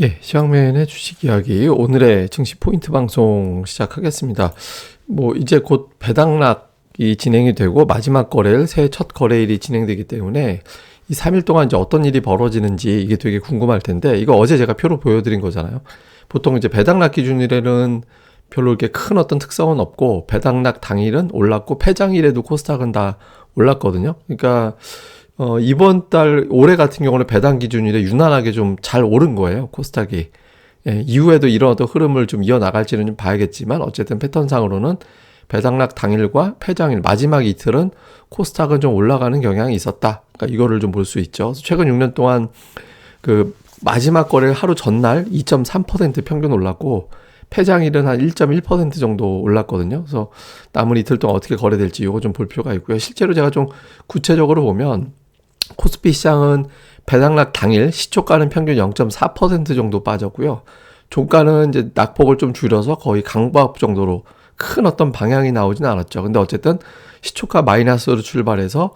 예, 시황맨의 주식 이야기 오늘의 증시 포인트 방송 시작하겠습니다. 이제 곧 배당락이 진행이 되고 마지막 거래일, 새해 첫 거래일이 진행되기 때문에 이 3일 동안 이제 어떤 일이 벌어지는지 이게 되게 궁금할 텐데, 이거 어제 제가 표로 보여드린 거잖아요. 보통 이제 배당락 기준일에는 별로 이렇게 큰 어떤 특성은 없고, 배당락 당일은 올랐고 폐장일에도 코스닥은 다 올랐거든요. 그러니까 이번 달 올해 같은 경우는 배당 기준일에 유난하게 좀 잘 오른 거예요, 코스닥이. 예, 이후에도 이런 어떤 흐름을 좀 이어나갈지는 좀 봐야겠지만, 어쨌든 패턴상으로는 배당락 당일과 폐장일 마지막 이틀은 코스닥은 좀 올라가는 경향이 있었다. 그러니까 이거를 좀 볼 수 있죠. 최근 6년 동안 그 마지막 거래일 하루 전날 2.3% 평균 올랐고, 폐장일은 한 1.1% 정도 올랐거든요. 그래서 남은 이틀 동안 어떻게 거래될지 이거 좀 볼 필요가 있고요. 실제로 제가 좀 구체적으로 보면 코스피 시장은 배당락 당일 시초가는 평균 0.4% 정도 빠졌고요. 종가는 이제 낙폭을 좀 줄여서 거의 강보합 정도로 큰 어떤 방향이 나오진 않았죠. 근데 어쨌든 시초가 마이너스로 출발해서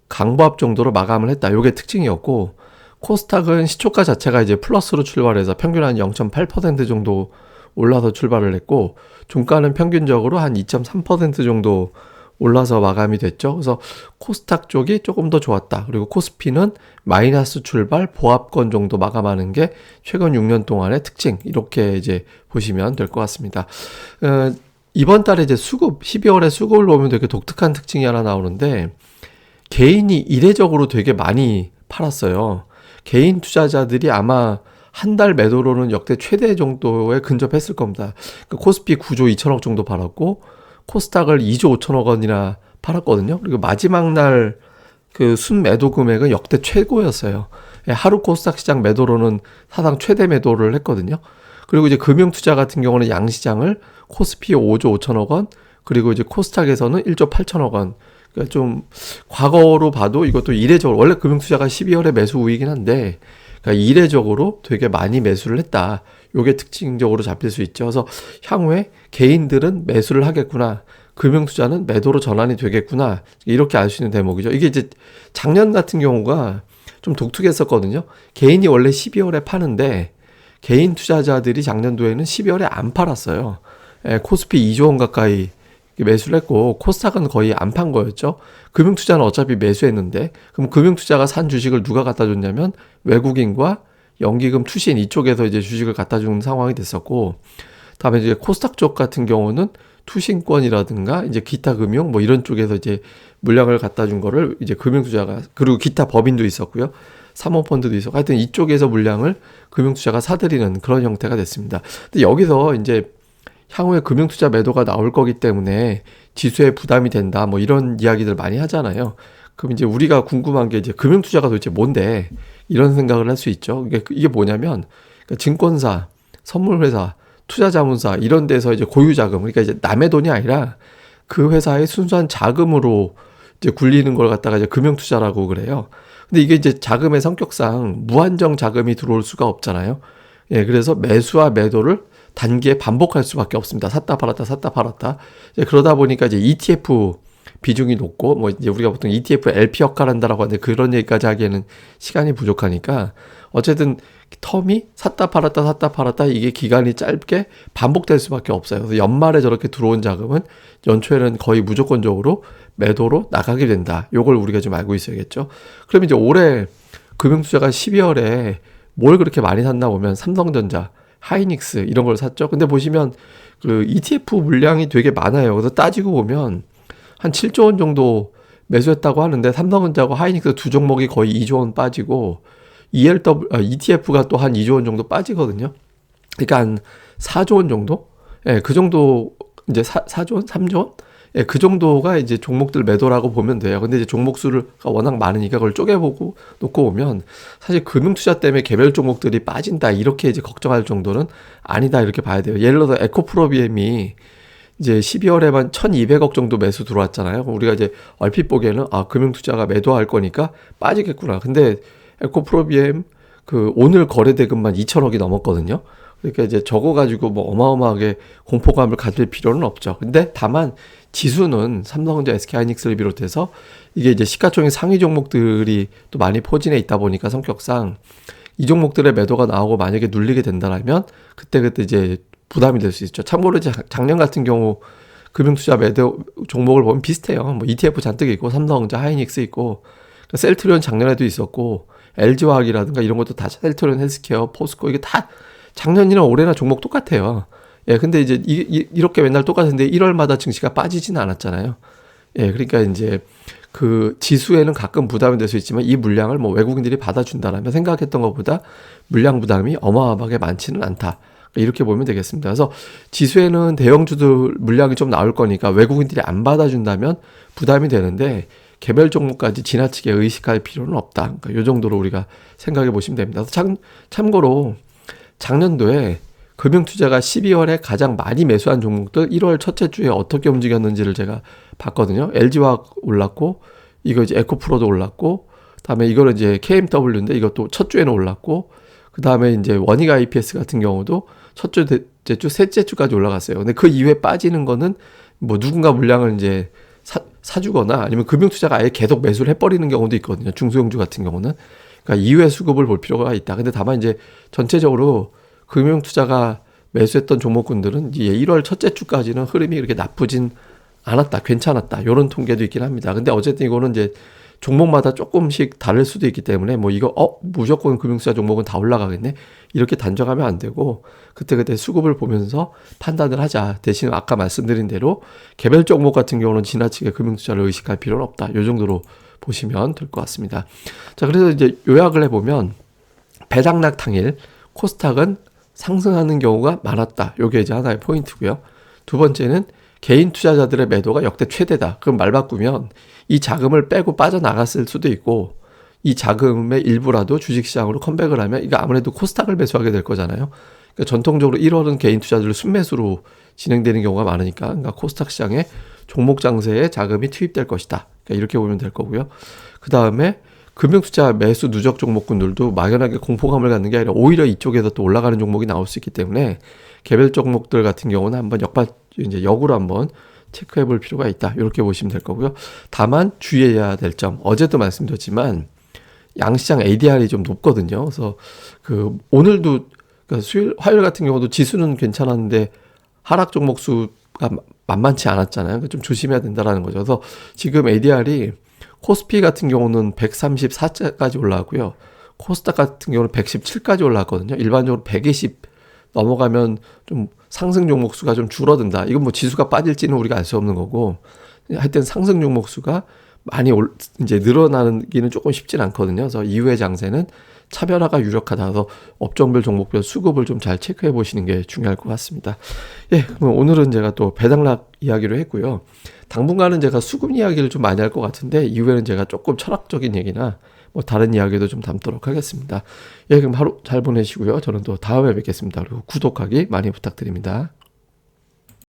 강보합 정도로 마감을 했다. 요게 특징이었고, 코스닥은 시초가 자체가 이제 플러스로 출발해서 평균 한 0.8% 정도 올라서 출발을 했고, 종가는 평균적으로 한 2.3% 정도 올라서 마감이 됐죠. 그래서 코스닥 쪽이 조금 더 좋았다. 그리고 코스피는 마이너스 출발 보합권 정도 마감하는 게 최근 6년 동안의 특징. 이렇게 이제 보시면 될 것 같습니다. 이번 달에 이제 수급, 12월에 수급을 보면 되게 독특한 특징이 하나 나오는데, 개인이 이례적으로 되게 많이 팔았어요. 개인 투자자들이 아마 한 달 매도로는 역대 최대 정도에 근접했을 겁니다. 그러니까 코스피 9조 2천억 정도 팔았고, 코스닥을 2조 5천억 원이나 팔았거든요. 그리고 마지막 날 그 순매도 금액은 역대 최고였어요. 하루 코스닥 시장 매도로는 사상 최대 매도를 했거든요. 그리고 이제 금융투자 같은 경우는 양시장을 코스피 5조 5천억 원, 그리고 이제 코스닥에서는 1조 8천억 원. 그러니까 좀 과거로 봐도 이것도 이례적으로, 원래 금융투자가 12월에 매수 우위긴 한데, 그러니까 이례적으로 되게 많이 매수를 했다. 요게 특징적으로 잡힐 수 있죠. 그래서 향후에 개인들은 매수를 하겠구나, 금융투자는 매도로 전환이 되겠구나, 이렇게 알 수 있는 대목이죠. 이게 이제 작년 같은 경우가 좀 독특했었거든요. 개인이 원래 12월에 파는데 개인 투자자들이 작년도에는 12월에 안 팔았어요. 코스피 2조 원 가까이 매수를 했고, 코스닥은 거의 안 판 거였죠. 금융투자는 어차피 매수했는데, 그럼 금융투자가 산 주식을 누가 갖다 줬냐면 외국인과 연기금 투신 이쪽에서 이제 주식을 갖다 주는 상황이 됐었고, 다음에 이제 코스닥 쪽 같은 경우는 투신권이라든가 이제 기타 금융 뭐 이런 쪽에서 이제 물량을 갖다 준 거를 이제 금융투자가, 그리고 기타 법인도 있었고요. 사모펀드도 있었고, 하여튼 이쪽에서 물량을 금융투자가 사들이는 그런 형태가 됐습니다. 근데 여기서 이제 향후에 금융투자 매도가 나올 거기 때문에 지수에 부담이 된다, 뭐 이런 이야기들 많이 하잖아요. 그럼 이제 우리가 궁금한 게, 이제 금융투자가 도대체 뭔데, 이런 생각을 할 수 있죠. 이게 뭐냐면, 그러니까 증권사, 선물회사, 투자자문사 이런 데서 이제 고유자금, 그러니까 이제 남의 돈이 아니라 그 회사의 순수한 자금으로 이제 굴리는 걸 갖다가 이제 금융투자라고 그래요. 근데 이게 이제 자금의 성격상 무한정 자금이 들어올 수가 없잖아요. 예, 그래서 매수와 매도를 단기에 반복할 수밖에 없습니다. 샀다 팔았다 샀다 팔았다. 그러다 보니까 이제 ETF 비중이 높고, 뭐 이제 우리가 보통 ETF LP 역할한다라고 하는데, 그런 얘기까지 하기에는 시간이 부족하니까 어쨌든 텀이 샀다 팔았다 샀다 팔았다, 이게 기간이 짧게 반복될 수밖에 없어요. 그래서 연말에 저렇게 들어온 자금은 연초에는 거의 무조건적으로 매도로 나가게 된다. 요걸 우리가 좀 알고 있어야겠죠. 그럼 이제 올해 금융투자가 12월에 뭘 그렇게 많이 샀나 보면 삼성전자, 하이닉스 이런 걸 샀죠. 근데 보시면 그 ETF 물량이 되게 많아요. 그래서 따지고 보면 한 7조 원 정도 매수했다고 하는데, 삼성전자하고 하이닉스 두 종목이 거의 2조 원 빠지고, ETF가 또 한 2조 원 정도 빠지거든요. 그러니까 한 4조 원 정도? 예, 그 정도, 이제 4조 원? 3조 원? 예, 그 정도가 이제 종목들 매도라고 보면 돼요. 근데 이제 종목 수가 워낙 많으니까 그걸 쪼개보고 놓고 보면, 사실 금융투자 때문에 개별 종목들이 빠진다, 이렇게 이제 걱정할 정도는 아니다, 이렇게 봐야 돼요. 예를 들어서 에코프로비엠이 이제 12월에만 1200억 정도 매수 들어왔잖아요. 우리가 이제 얼핏 보기에는 금융투자가 매도할 거니까 빠지겠구나. 근데 에코프로비엠 그 오늘 거래 대금만 2천억이 넘었거든요. 그러니까 이제 저거 가지고 뭐 어마어마하게 공포감을 가질 필요는 없죠. 근데 다만 지수는 삼성전자, SK하이닉스를 비롯해서 이게 이제 시가총액 상위 종목들이 또 많이 포진해 있다 보니까 성격상 이 종목들의 매도가 나오고 만약에 눌리게 된다라면 그때 이제 부담이 될 수 있죠. 참고로 이제 작년 같은 경우 금융투자 매도 종목을 보면 비슷해요. 뭐 ETF 잔뜩 있고 삼성전자, 하이닉스 있고 셀트리온 작년에도 있었고 LG화학이라든가 이런 것도 다 셀트리온 헬스케어, 포스코 이게 다 작년이나 올해나 종목 똑같아요. 예, 근데 이제 이렇게 맨날 똑같은데 1월마다 증시가 빠지지는 않았잖아요. 예, 그러니까 이제 그 지수에는 가끔 부담이 될 수 있지만 이 물량을 뭐 외국인들이 받아준다라면 생각했던 것보다 물량 부담이 어마어마하게 많지는 않다. 이렇게 보면 되겠습니다. 그래서 지수에는 대형주들 물량이 좀 나올 거니까 외국인들이 안 받아준다면 부담이 되는데 개별 종목까지 지나치게 의식할 필요는 없다. 그러니까 이 정도로 우리가 생각해 보시면 됩니다. 참고로 작년도에 금융투자가 12월에 가장 많이 매수한 종목들 1월 첫째 주에 어떻게 움직였는지를 제가 봤거든요. LG화학 올랐고 이거 이제 에코프로도 올랐고 그다음에 이거는 이제 KMW인데 이것도 첫 주에는 올랐고 그다음에 이제 원익 IPS 같은 경우도 첫째 주, 셋째 주까지 올라갔어요. 근데 그 이후에 빠지는 거는 뭐 누군가 물량을 이제 사주거나 아니면 금융투자가 아예 계속 매수를 해버리는 경우도 있거든요. 중소형주 같은 경우는. 그러니까 이후에 수급을 볼 필요가 있다. 근데 다만 이제 전체적으로 금융투자가 매수했던 종목군들은 이제 1월 첫째 주까지는 흐름이 그렇게 나쁘진 않았다. 괜찮았다. 이런 통계도 있긴 합니다. 근데 어쨌든 이거는 이제 종목마다 조금씩 다를 수도 있기 때문에 뭐 이거 무조건 금융투자 종목은 다 올라가겠네 이렇게 단정하면 안 되고 그때 수급을 보면서 판단을 하자. 대신 아까 말씀드린 대로 개별 종목 같은 경우는 지나치게 금융투자를 의식할 필요는 없다. 이 정도로 보시면 될 것 같습니다. 자, 그래서 이제 요약을 해보면 배당락 당일 코스닥은 상승하는 경우가 많았다. 요게 이제 하나의 포인트고요. 두 번째는 개인 투자자들의 매도가 역대 최대다. 그럼 말 바꾸면 이 자금을 빼고 빠져나갔을 수도 있고 이 자금의 일부라도 주식시장으로 컴백을 하면 이거 아무래도 코스닥을 매수하게 될 거잖아요. 그러니까 전통적으로 1월은 개인 투자들 순매수로 진행되는 경우가 많으니까 그러니까 코스닥 시장에 종목 장세에 자금이 투입될 것이다. 그러니까 이렇게 보면 될 거고요. 그 다음에 금융투자 매수 누적 종목군들도 막연하게 공포감을 갖는 게 아니라 오히려 이쪽에서 또 올라가는 종목이 나올 수 있기 때문에 개별 종목들 같은 경우는 한번 이제 역으로 한번 체크해 볼 필요가 있다. 이렇게 보시면 될 거고요. 다만 주의해야 될 점, 어제도 말씀드렸지만 양시장 ADR이 좀 높거든요. 그래서 그 오늘도 그러니까 화요일 같은 경우도 지수는 괜찮았는데 하락 종목 수가 만만치 않았잖아요. 그러니까 좀 조심해야 된다라는 거죠. 그래서 지금 ADR이 코스피 같은 경우는 134까지 올라왔고요. 코스닥 같은 경우는 117까지 올라왔거든요. 일반적으로 120 넘어가면 좀 상승 종목 수가 좀 줄어든다. 이건 뭐 지수가 빠질지는 우리가 알 수 없는 거고 하여튼 상승 종목 수가 많이 이제 늘어나기는 조금 쉽진 않거든요. 그래서 이후의 장세는 차별화가 유력하다. 그래서 업종별 종목별 수급을 좀 잘 체크해 보시는 게 중요할 것 같습니다. 예, 그럼 오늘은 제가 또 배당락 이야기를 했고요. 당분간은 제가 수급 이야기를 좀 많이 할 것 같은데 이후에는 제가 조금 철학적인 얘기나 뭐 다른 이야기도 좀 담도록 하겠습니다. 예, 그럼 하루 잘 보내시고요. 저는 또 다음에 뵙겠습니다. 그리고 구독하기 많이 부탁드립니다.